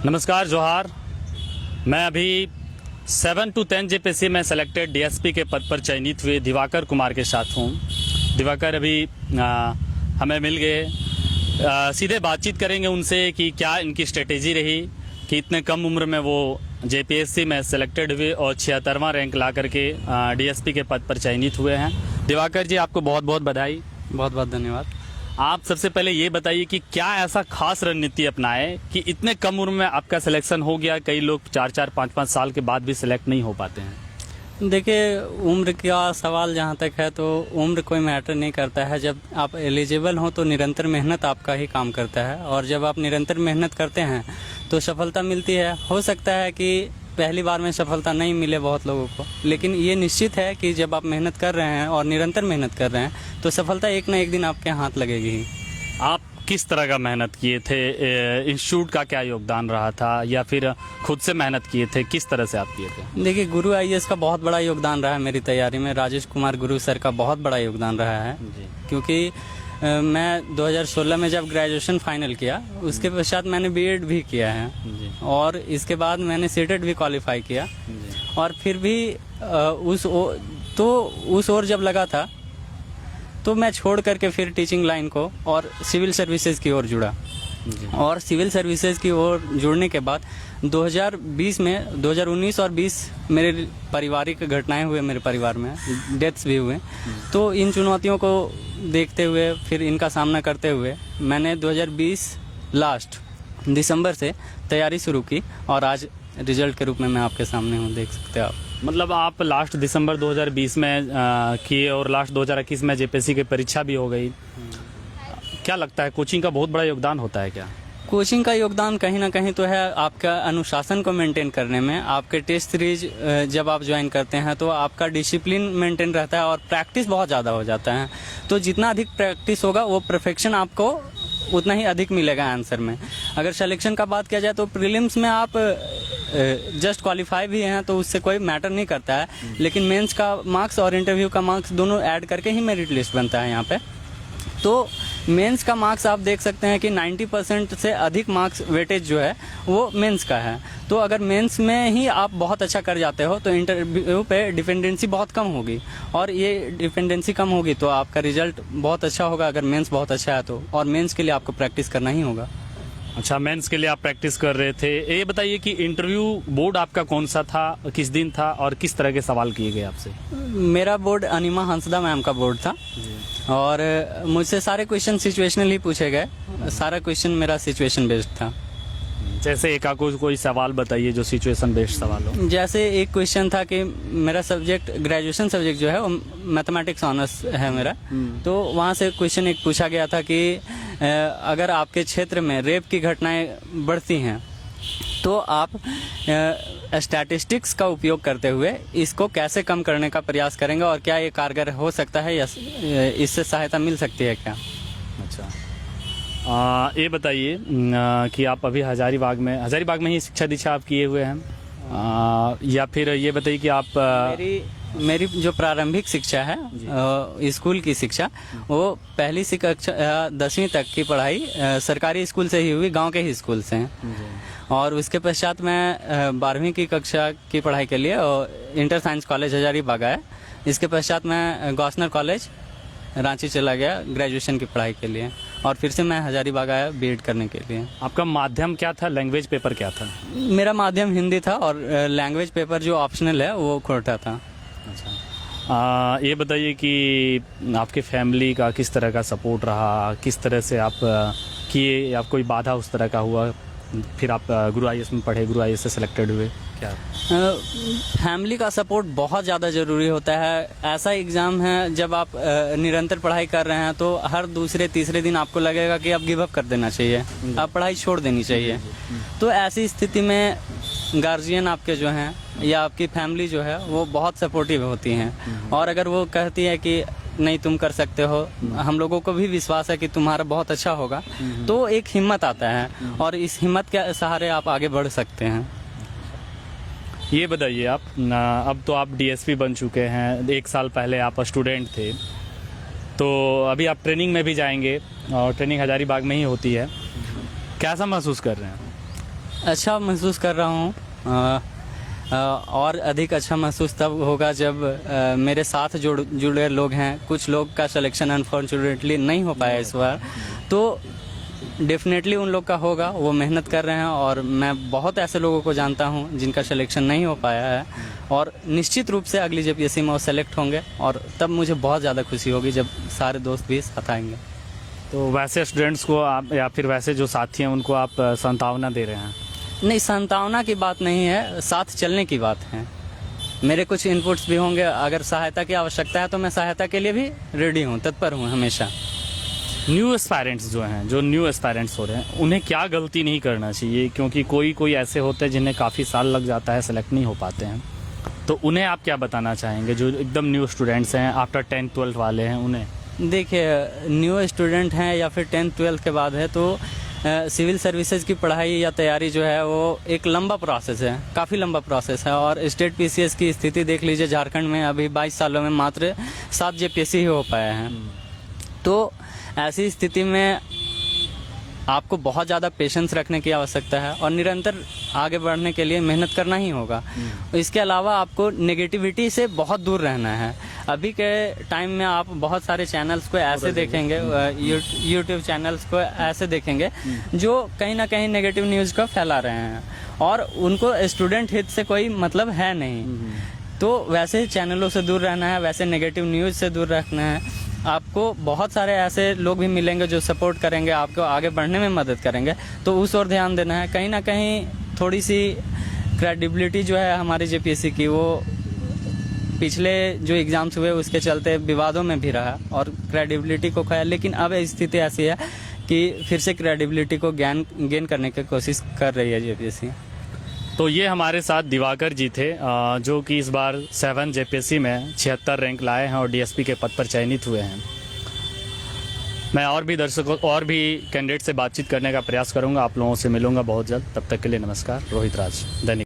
नमस्कार, जोहार। मैं अभी 7 to 10 जेपीएससी में सेलेक्टेड डीएसपी के पद पर चयनित हुए दिवाकर कुमार के साथ हूँ। दिवाकर अभी हमें मिल गए। सीधे बातचीत करेंगे उनसे कि क्या इनकी स्ट्रेटेजी रही कि इतने कम उम्र में वो जेपीएससी में सेलेक्टेड हुए और 76वां रैंक ला करके डीएसपी के पद पर चयनित हुए हैं। दिवाकर जी, आपको बहुत बहुत बधाई। बहुत बहुत धन्यवाद। आप सबसे पहले ये बताइए कि क्या ऐसा खास रणनीति अपनाए कि इतने कम उम्र में आपका सिलेक्शन हो गया। कई लोग 4-4, 5-5 साल के बाद भी सिलेक्ट नहीं हो पाते हैं। देखिए, उम्र का सवाल जहाँ तक है तो उम्र कोई मैटर नहीं करता है। जब आप एलिजिबल हो तो निरंतर मेहनत आपका ही काम करता है, और जब आप निरंतर मेहनत करते हैं तो सफलता मिलती है। हो सकता है कि पहली बार में सफलता नहीं मिले बहुत लोगों को, लेकिन ये निश्चित है कि जब आप मेहनत कर रहे हैं और निरंतर मेहनत कर रहे हैं तो सफलता एक ना एक दिन आपके हाथ लगेगी ही। आप किस तरह का मेहनत किए थे? इंस्टीट्यूट का क्या योगदान रहा था या फिर खुद से मेहनत किए थे? किस तरह से आप किए थे? देखिए, गुरु आईएएस का बहुत बड़ा योगदान रहा है मेरी तैयारी में। राजेश कुमार गुरु सर का बहुत बड़ा योगदान रहा है जी। क्योंकि मैं 2016 में जब ग्रेजुएशन फाइनल किया, उसके पश्चात मैंने बीएड भी किया है जी। और इसके बाद मैंने सीटेट भी क्वालिफाई किया। जी। और फिर भी उस ओर जब लगा था तो मैं छोड़ करके फिर टीचिंग लाइन को और सिविल सर्विसेज की ओर जुड़ा। जी। और सिविल सर्विसेज की ओर जुड़ने के बाद 2019 और 20 मेरे पारिवारिक घटनाएं हुए, मेरे परिवार में डेथ्स भी हुए। तो इन चुनौतियों को देखते हुए, फिर इनका सामना करते हुए मैंने 2020 लास्ट दिसंबर से तैयारी शुरू की और आज रिजल्ट के रूप में मैं आपके सामने हूँ, देख सकते हैं आप। मतलब आप लास्ट दिसंबर 2020 में किए और लास्ट 2021 में जेपीएससी की परीक्षा भी हो गई। क्या लगता है, कोचिंग का बहुत बड़ा योगदान होता है क्या? कोचिंग का योगदान कहीं ना कहीं तो है आपका अनुशासन को मेंटेन करने में। आपके टेस्ट सीरीज जब आप ज्वाइन करते हैं तो आपका डिसिप्लिन मेंटेन रहता है और प्रैक्टिस बहुत ज़्यादा हो जाता है। तो जितना अधिक प्रैक्टिस होगा वो परफेक्शन आपको उतना ही अधिक मिलेगा आंसर में। अगर सिलेक्शन का बात किया जाए तो प्रीलिम्स में आप जस्ट क्वालिफाई भी हैं तो उससे कोई मैटर नहीं करता है, लेकिन मेंस का मार्क्स और इंटरव्यू का मार्क्स दोनों ऐड करके ही मेरिट लिस्ट बनता है यहाँ पे। तो मेंस का मार्क्स आप देख सकते हैं कि 90% से अधिक मार्क्स वेटेज जो है वो मेंस का है। तो अगर मेंस में ही आप बहुत अच्छा कर जाते हो तो इंटरव्यू पे डिपेंडेंसी बहुत कम होगी, और ये डिपेंडेंसी कम होगी तो आपका रिजल्ट बहुत अच्छा होगा अगर मेंस बहुत अच्छा है तो। और मेंस के लिए आपको प्रैक्टिस करना ही होगा। अच्छा, मेंस के लिए आप प्रैक्टिस कर रहे थे। ये बताइए कि इंटरव्यू बोर्ड आपका कौन सा था, किस दिन था और किस तरह के सवाल किए गए आपसे? मेरा बोर्ड अनिमा हंसदा मैम का बोर्ड था और मुझसे सारे क्वेश्चन सिचुएशनल ही पूछे गए। सारा क्वेश्चन मेरा सिचुएशन बेस्ड था। जैसे एक कोई सवाल बताइए जो सिचुएशन बेस्ड सवाल हो। जैसे एक क्वेश्चन था कि मेरा सब्जेक्ट, ग्रेजुएशन सब्जेक्ट जो है वो मैथमेटिक्स ऑनर्स है मेरा। तो वहाँ से क्वेश्चन एक पूछा गया था कि अगर आपके क्षेत्र में रेप की घटनाएं बढ़ती हैं तो आप स्टैटिस्टिक्स का उपयोग करते हुए इसको कैसे कम करने का प्रयास करेंगे, और क्या ये कारगर हो सकता है या इससे सहायता मिल सकती है क्या? अच्छा, ये बताइए कि आप अभी हजारीबाग में ही शिक्षा दीक्षा आप किए हुए हैं, या फिर ये बताइए कि आप मेरी जो प्रारंभिक शिक्षा है स्कूल की शिक्षा, वो पहली से कक्षा 10वीं तक की पढ़ाई सरकारी स्कूल से ही हुई, गांव के ही स्कूल से। और उसके पश्चात मैं 12वीं की कक्षा की पढ़ाई के लिए इंटर साइंस कॉलेज हजारीबाग आया। इसके पश्चात मैं गॉसनर कॉलेज रांची चला गया ग्रेजुएशन की पढ़ाई के लिए, और फिर से मैं हजारीबाग आया बीएड करने के लिए। आपका माध्यम क्या था, लैंग्वेज पेपर क्या था? मेरा माध्यम हिंदी था और लैंग्वेज पेपर जो ऑप्शनल है वो खोटा था। अच्छा, ये बताइए कि आपके फैमिली का किस तरह का सपोर्ट रहा, किस तरह से आप किए, या कोई बाधा उस तरह का हुआ? फिर आप गुरु आईएएस में पढ़े, गुरु आईएएस से सिलेक्टेड हुए, क्या? फैमिली का सपोर्ट बहुत ज़्यादा ज़रूरी होता है। ऐसा एग्ज़ाम है जब आप निरंतर पढ़ाई कर रहे हैं तो हर दूसरे तीसरे दिन आपको लगेगा कि अब गिव अप कर देना चाहिए, अब पढ़ाई छोड़ देनी चाहिए। तो ऐसी स्थिति में गार्जियन आपके जो हैं या आपकी फैमिली जो है वो बहुत सपोर्टिव होती हैं, और अगर वो कहती है कि नहीं तुम कर सकते हो, हम लोगों को भी विश्वास है कि तुम्हारा बहुत अच्छा होगा, तो एक हिम्मत आता है और इस हिम्मत के सहारे आप आगे बढ़ सकते हैं। ये बताइए आप, अब तो आप डीएसपी बन चुके हैं, 1 साल पहले आप स्टूडेंट थे, तो अभी आप ट्रेनिंग में भी जाएंगे और ट्रेनिंग हजारीबाग में ही होती है। कैसा महसूस कर रहे हैं? अच्छा महसूस कर रहा हूँ। और अधिक अच्छा महसूस तब होगा जब मेरे साथ जुड़े लोग हैं, कुछ लोग का सिलेक्शन अनफॉर्चुनेटली नहीं हो पाया इस बार, तो डेफिनेटली उन लोग का होगा, वो मेहनत कर रहे हैं। और मैं बहुत ऐसे लोगों को जानता हूँ जिनका सिलेक्शन नहीं हो पाया है, और निश्चित रूप से अगली जेपीएससी में वो सेलेक्ट होंगे, और तब मुझे बहुत ज़्यादा खुशी होगी जब सारे दोस्त भी साथ आएंगे। तो वैसे स्टूडेंट्स को आप या फिर वैसे जो साथी हैं उनको आप सांत्वना दे रहे हैं? नहीं, सांत्वना की बात नहीं है, साथ चलने की बात है। मेरे कुछ इनपुट्स भी होंगे, अगर सहायता की आवश्यकता है तो मैं सहायता के लिए भी रेडी हूँ, तत्पर हूँ हमेशा। न्यू एस्पायरेंट्स जो हैं, जो न्यू एस्पायरेंट्स हो रहे हैं, उन्हें क्या गलती नहीं करना चाहिए? क्योंकि कोई ऐसे होते हैं जिन्हें काफ़ी साल लग जाता है, सेलेक्ट नहीं हो पाते हैं, तो उन्हें आप क्या बताना चाहेंगे जो एकदम न्यू स्टूडेंट्स हैं, आफ्टर 10th 12th वाले हैं उन्हें? देखिए, न्यू स्टूडेंट हैं या फिर 10th 12th के बाद है, तो सिविल सर्विसेज की पढ़ाई या तैयारी जो है वो एक लंबा प्रोसेस है, काफ़ी लंबा प्रोसेस है। और स्टेट पीसीएस की स्थिति देख लीजिए, झारखंड में अभी 22 सालों में मात्र 7 जेपीएससी ही हो पाए हैं। तो ऐसी स्थिति में आपको बहुत ज़्यादा पेशेंस रखने की आवश्यकता है, और निरंतर आगे बढ़ने के लिए मेहनत करना ही होगा। इसके अलावा आपको नेगेटिविटी से बहुत दूर रहना है। अभी के टाइम में आप बहुत सारे चैनल्स को ऐसे देखेंगे, यूट्यूब चैनल्स को ऐसे देखेंगे जो कहीं ना कहीं नेगेटिव न्यूज़ को फैला रहे हैं, और उनको स्टूडेंट हित से कोई मतलब है नहीं। तो वैसे चैनलों से दूर रहना है, वैसे नेगेटिव न्यूज़ से दूर रखना है। आपको बहुत सारे ऐसे लोग भी मिलेंगे जो सपोर्ट करेंगे, आपको आगे बढ़ने में मदद करेंगे, तो उस ओर ध्यान देना है। कहीं ना कहीं थोड़ी सी क्रेडिबिलिटी जो है हमारी जेपीएससी की, वो पिछले जो एग्ज़ाम्स हुए उसके चलते विवादों में भी रहा और क्रेडिबिलिटी को खोया। लेकिन अब स्थिति ऐसी है कि फिर से क्रेडिबिलिटी को गेन करने की कोशिश कर रही है जेपीएससी। तो ये हमारे साथ दिवाकर जी थे, जो कि इस बार 7 जेपीएससी में 76 रैंक लाए हैं और डीएसपी के पद पर चयनित हुए हैं। मैं और भी दर्शकों और भी कैंडिडेट से बातचीत करने का प्रयास करूंगा, आप लोगों से मिलूंगा बहुत जल्द। तब तक के लिए नमस्कार। रोहित राज, दैनिक।